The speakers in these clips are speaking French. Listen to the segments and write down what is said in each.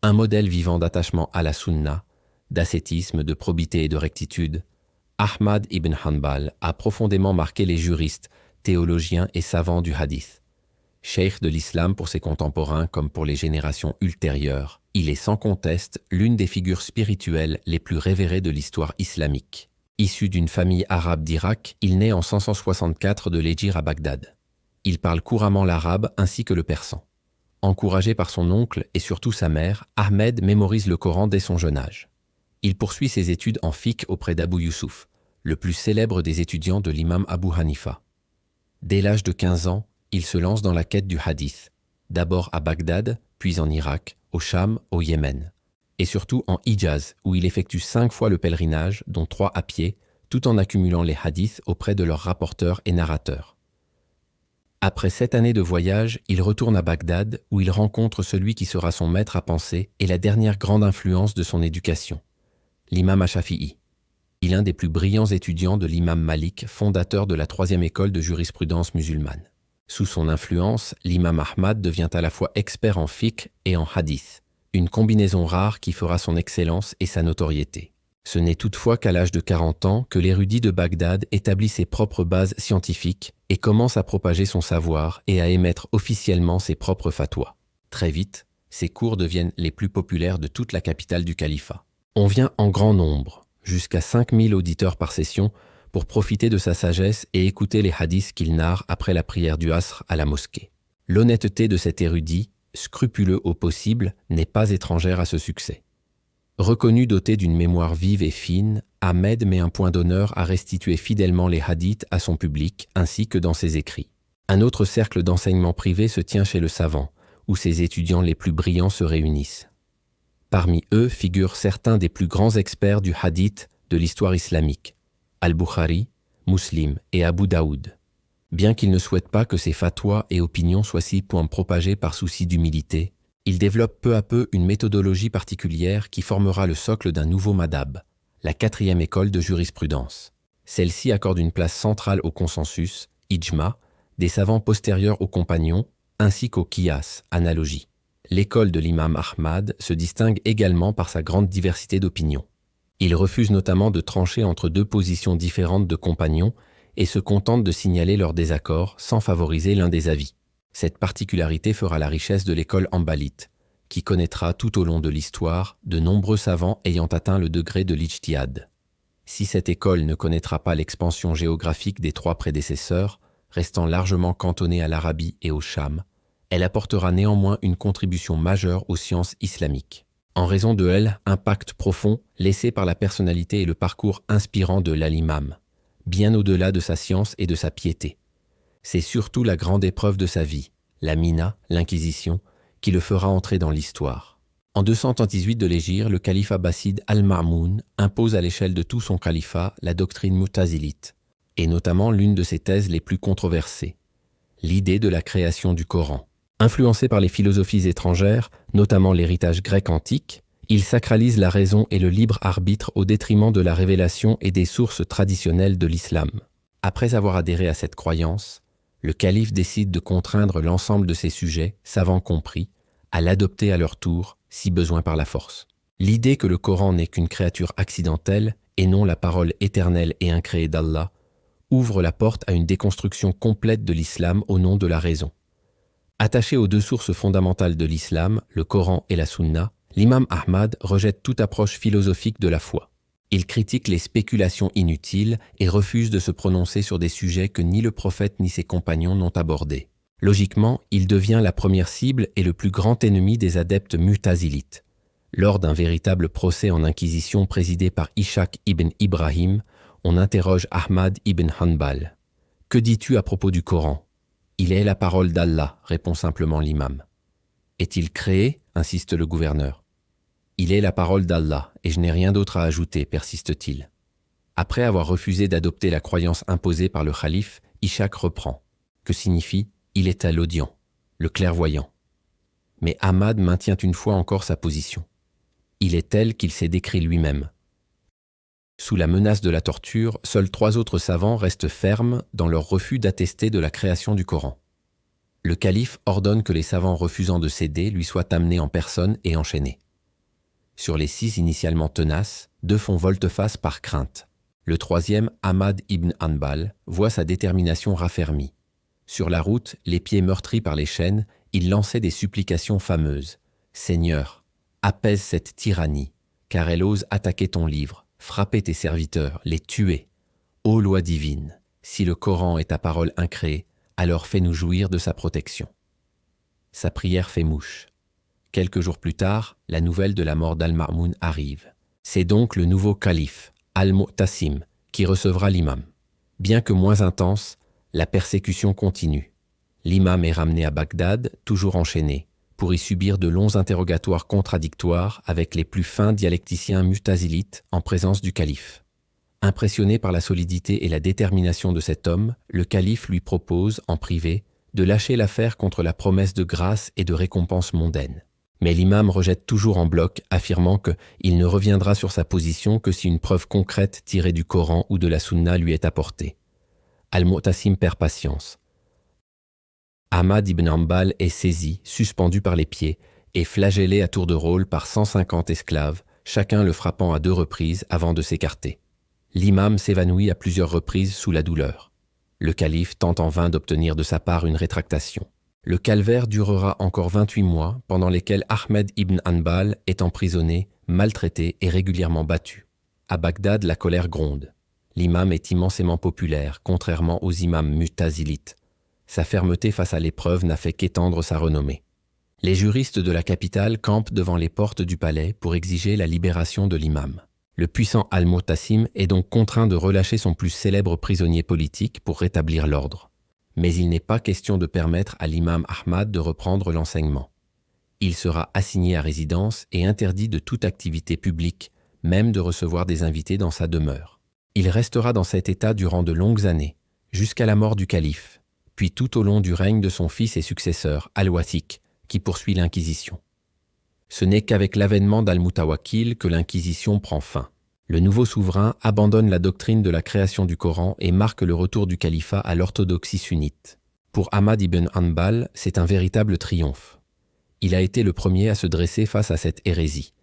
Un modèle vivant d'attachement à la sunna, d'ascétisme, de probité et de rectitude, Ahmad ibn Hanbal a profondément marqué les juristes, théologiens et savants du hadith. Cheikh de l'islam pour ses contemporains comme pour les générations ultérieures, il est sans conteste l'une des figures spirituelles les plus révérées de l'histoire islamique. Issu d'une famille arabe d'Irak, il naît en 564 de l'Hégire à Bagdad. Il parle couramment l'arabe ainsi que le persan. Encouragé par son oncle et surtout sa mère, Ahmed mémorise le Coran dès son jeune âge. Il poursuit ses études en fiqh auprès d'Abu Youssouf, le plus célèbre des étudiants de l'imam Abu Hanifa. Dès l'âge de 15 ans, il se lance dans la quête du hadith, d'abord à Bagdad, puis en Irak, au Cham, au Yémen, et surtout en Hijaz, où il effectue 5 fois le pèlerinage, dont 3 à pied, tout en accumulant les hadiths auprès de leurs rapporteurs et narrateurs. Après 7 années de voyage, il retourne à Bagdad, où il rencontre celui qui sera son maître à penser et la dernière grande influence de son éducation, l'imam Ash-Shafi'i. Il est l'un des plus brillants étudiants de l'imam Malik, fondateur de la 3e école de jurisprudence musulmane. Sous son influence, l'imam Ahmad devient à la fois expert en fiqh et en hadith, une combinaison rare qui fera son excellence et sa notoriété. Ce n'est toutefois qu'à l'âge de 40 ans que l'érudit de Bagdad établit ses propres bases scientifiques et commence à propager son savoir et à émettre officiellement ses propres fatwas. Très vite, ses cours deviennent les plus populaires de toute la capitale du califat. On vient en grand nombre, jusqu'à 5000 auditeurs par session, pour profiter de sa sagesse et écouter les hadiths qu'il narre après la prière du Asr à la mosquée. L'honnêteté de cet érudit, scrupuleux au possible, n'est pas étrangère à ce succès. Reconnu doté d'une mémoire vive et fine, Ahmed met un point d'honneur à restituer fidèlement les hadiths à son public ainsi que dans ses écrits. Un autre cercle d'enseignement privé se tient chez le savant, où ses étudiants les plus brillants se réunissent. Parmi eux figurent certains des plus grands experts du hadith de l'histoire islamique, Al-Bukhari, Muslim et Abu Daoud. Bien qu'il ne souhaite pas que ses fatwas et opinions soient si propagés par souci d'humilité, il développe peu à peu une méthodologie particulière qui formera le socle d'un nouveau madhab, la 4e école de jurisprudence. Celle-ci accorde une place centrale au consensus, ijma, des savants postérieurs aux compagnons, ainsi qu'au qiyas, analogie. L'école de l'imam Ahmad se distingue également par sa grande diversité d'opinions. Il refuse notamment de trancher entre 2 positions différentes de compagnons et se contente de signaler leurs désaccords sans favoriser l'un des avis. Cette particularité fera la richesse de l'école hanbalite, qui connaîtra tout au long de l'histoire de nombreux savants ayant atteint le degré de l'ijtihad. Si cette école ne connaîtra pas l'expansion géographique des 3 prédécesseurs, restant largement cantonnée à l'Arabie et au Cham, elle apportera néanmoins une contribution majeure aux sciences islamiques. En raison de elle, impact profond laissé par la personnalité et le parcours inspirant de l'imam, bien au-delà de sa science et de sa piété. C'est surtout la grande épreuve de sa vie, la mina, l'Inquisition, qui le fera entrer dans l'histoire. En 238 de l'Hégire, le calife abbasside Al-Ma'moun impose à l'échelle de tout son califat la doctrine mu'tazilite, et notamment l'une de ses thèses les plus controversées, l'idée de la création du Coran. Influencé par les philosophies étrangères, notamment l'héritage grec antique, il sacralise la raison et le libre arbitre au détriment de la révélation et des sources traditionnelles de l'islam. Après avoir adhéré à cette croyance, le calife décide de contraindre l'ensemble de ses sujets, savants compris, à l'adopter à leur tour, si besoin par la force. L'idée que le Coran n'est qu'une créature accidentelle et non la parole éternelle et incréée d'Allah ouvre la porte à une déconstruction complète de l'islam au nom de la raison. Attaché aux 2 sources fondamentales de l'islam, le Coran et la Sunna, l'imam Ahmad rejette toute approche philosophique de la foi. Il critique les spéculations inutiles et refuse de se prononcer sur des sujets que ni le prophète ni ses compagnons n'ont abordés. Logiquement, il devient la première cible et le plus grand ennemi des adeptes mu'tazilites. Lors d'un véritable procès en inquisition présidé par Ishaq ibn Ibrahim, on interroge Ahmad ibn Hanbal. « Que dis-tu à propos du Coran ?»« Il est la parole d'Allah », répond simplement l'imam. « Est-il créé ?» insiste le gouverneur. « Il est la parole d'Allah, et je n'ai rien d'autre à ajouter, persiste-t-il. Après avoir refusé d'adopter la croyance imposée par le khalife, Ishaq reprend. Que signifie « il est à l'audient », le clairvoyant. Mais Ahmad maintient une fois encore sa position. Il est tel qu'il s'est décrit lui-même. Sous la menace de la torture, seuls 3 autres savants restent fermes dans leur refus d'attester de la création du Coran. Le calife ordonne que les savants refusant de céder lui soient amenés en personne et enchaînés. Sur les 6 initialement tenaces, 2 font volte-face par crainte. Le troisième, Ahmad ibn Hanbal, voit sa détermination raffermie. Sur la route, les pieds meurtris par les chaînes, il lançait des supplications fameuses. « Seigneur, apaise cette tyrannie, car elle ose attaquer ton livre, frapper tes serviteurs, les tuer. Ô loi divine, si le Coran est ta parole incréée, alors fais-nous jouir de sa protection. » Sa prière fait mouche. Quelques jours plus tard, la nouvelle de la mort d'Al-Ma'moun arrive. C'est donc le nouveau calife, Al-Mu'tasim, qui recevra l'imam. Bien que moins intense, la persécution continue. L'imam est ramené à Bagdad, toujours enchaîné, pour y subir de longs interrogatoires contradictoires avec les plus fins dialecticiens mu'tazilites en présence du calife. Impressionné par la solidité et la détermination de cet homme, le calife lui propose, en privé, de lâcher l'affaire contre la promesse de grâce et de récompense mondaine. Mais l'imam rejette toujours en bloc, affirmant qu'il ne reviendra sur sa position que si une preuve concrète tirée du Coran ou de la Sunna lui est apportée. Al-Mu'tasim perd patience. Ahmad ibn Hanbal est saisi, suspendu par les pieds, et flagellé à tour de rôle par 150 esclaves, chacun le frappant à 2 reprises avant de s'écarter. L'imam s'évanouit à plusieurs reprises sous la douleur. Le calife tente en vain d'obtenir de sa part une rétractation. Le calvaire durera encore 28 mois, pendant lesquels Ahmed ibn Hanbal est emprisonné, maltraité et régulièrement battu. À Bagdad, la colère gronde. L'imam est immensément populaire, contrairement aux imams mu'tazilites. Sa fermeté face à l'épreuve n'a fait qu'étendre sa renommée. Les juristes de la capitale campent devant les portes du palais pour exiger la libération de l'imam. Le puissant Al-Mu'tasim est donc contraint de relâcher son plus célèbre prisonnier politique pour rétablir l'ordre. Mais il n'est pas question de permettre à l'imam Ahmad de reprendre l'enseignement. Il sera assigné à résidence et interdit de toute activité publique, même de recevoir des invités dans sa demeure. Il restera dans cet état durant de longues années, jusqu'à la mort du calife, puis tout au long du règne de son fils et successeur, Al-Wathiq, qui poursuit l'Inquisition. Ce n'est qu'avec l'avènement d'Al-Mutawakkil que l'Inquisition prend fin. Le nouveau souverain abandonne la doctrine de la création du Coran et marque le retour du califat à l'orthodoxie sunnite. Pour Ahmad ibn Hanbal, c'est un véritable triomphe. Il a été le premier à se dresser face à cette hérésie.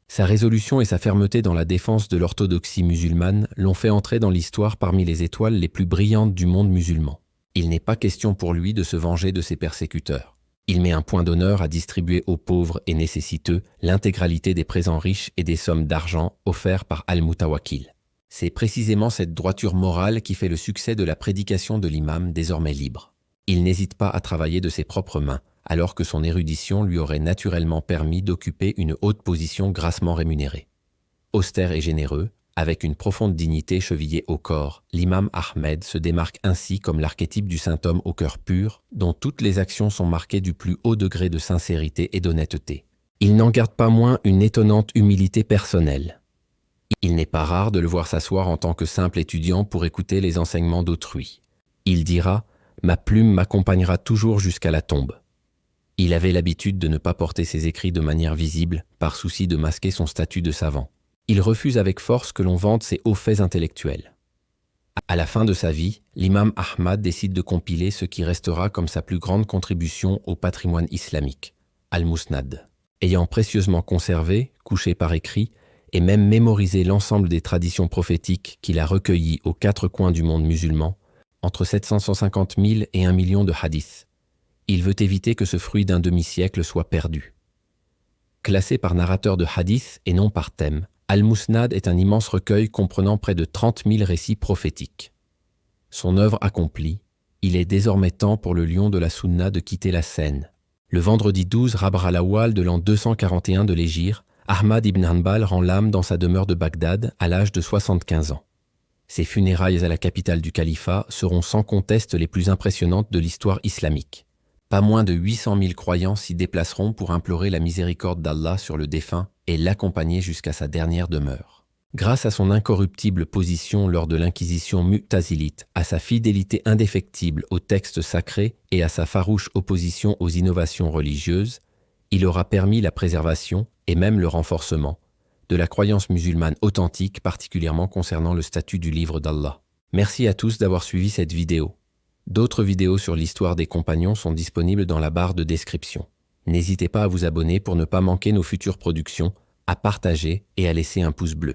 Sa résolution et sa fermeté dans la défense de l'orthodoxie musulmane l'ont fait entrer dans l'histoire parmi les étoiles les plus brillantes du monde musulman. Il n'est pas question pour lui de se venger de ses persécuteurs. Il met un point d'honneur à distribuer aux pauvres et nécessiteux l'intégralité des présents riches et des sommes d'argent offerts par Al-Mutawakkil. C'est précisément cette droiture morale qui fait le succès de la prédication de l'imam désormais libre. Il n'hésite pas à travailler de ses propres mains, alors que son érudition lui aurait naturellement permis d'occuper une haute position grassement rémunérée. Austère et généreux, avec une profonde dignité chevillée au corps, l'imam Ahmed se démarque ainsi comme l'archétype du saint homme au cœur pur, dont toutes les actions sont marquées du plus haut degré de sincérité et d'honnêteté. Il n'en garde pas moins une étonnante humilité personnelle. Il n'est pas rare de le voir s'asseoir en tant que simple étudiant pour écouter les enseignements d'autrui. Il dira « Ma plume m'accompagnera toujours jusqu'à la tombe ». Il avait l'habitude de ne pas porter ses écrits de manière visible, par souci de masquer son statut de savant. Il refuse avec force que l'on vante ses hauts faits intellectuels. À la fin de sa vie, l'imam Ahmad décide de compiler ce qui restera comme sa plus grande contribution au patrimoine islamique, Al-Musnad. Ayant précieusement conservé, couché par écrit, et même mémorisé l'ensemble des traditions prophétiques qu'il a recueillies aux 4 coins du monde musulman, entre 750 000 et 1 million de hadiths. Il veut éviter que ce fruit d'un demi-siècle soit perdu. Classé par narrateur de hadiths et non par thème, Al-Musnad est un immense recueil comprenant près de 30 000 récits prophétiques. Son œuvre accomplie, il est désormais temps pour le lion de la Sunna de quitter la scène. Le vendredi 12 Rabi'a al-Awwal de l'an 241 de l'Hégire, Ahmad ibn Hanbal rend l'âme dans sa demeure de Bagdad à l'âge de 75 ans. Ses funérailles à la capitale du califat seront sans conteste les plus impressionnantes de l'histoire islamique. Pas moins de 800 000 croyants s'y déplaceront pour implorer la miséricorde d'Allah sur le défunt et l'accompagner jusqu'à sa dernière demeure. Grâce à son incorruptible position lors de l'inquisition mu'tazilite, à sa fidélité indéfectible aux textes sacrés et à sa farouche opposition aux innovations religieuses, il aura permis la préservation, et même le renforcement, de la croyance musulmane authentique, particulièrement concernant le statut du livre d'Allah. Merci à tous d'avoir suivi cette vidéo. D'autres vidéos sur l'histoire des compagnons sont disponibles dans la barre de description. N'hésitez pas à vous abonner pour ne pas manquer nos futures productions. à partager et à laisser un pouce bleu.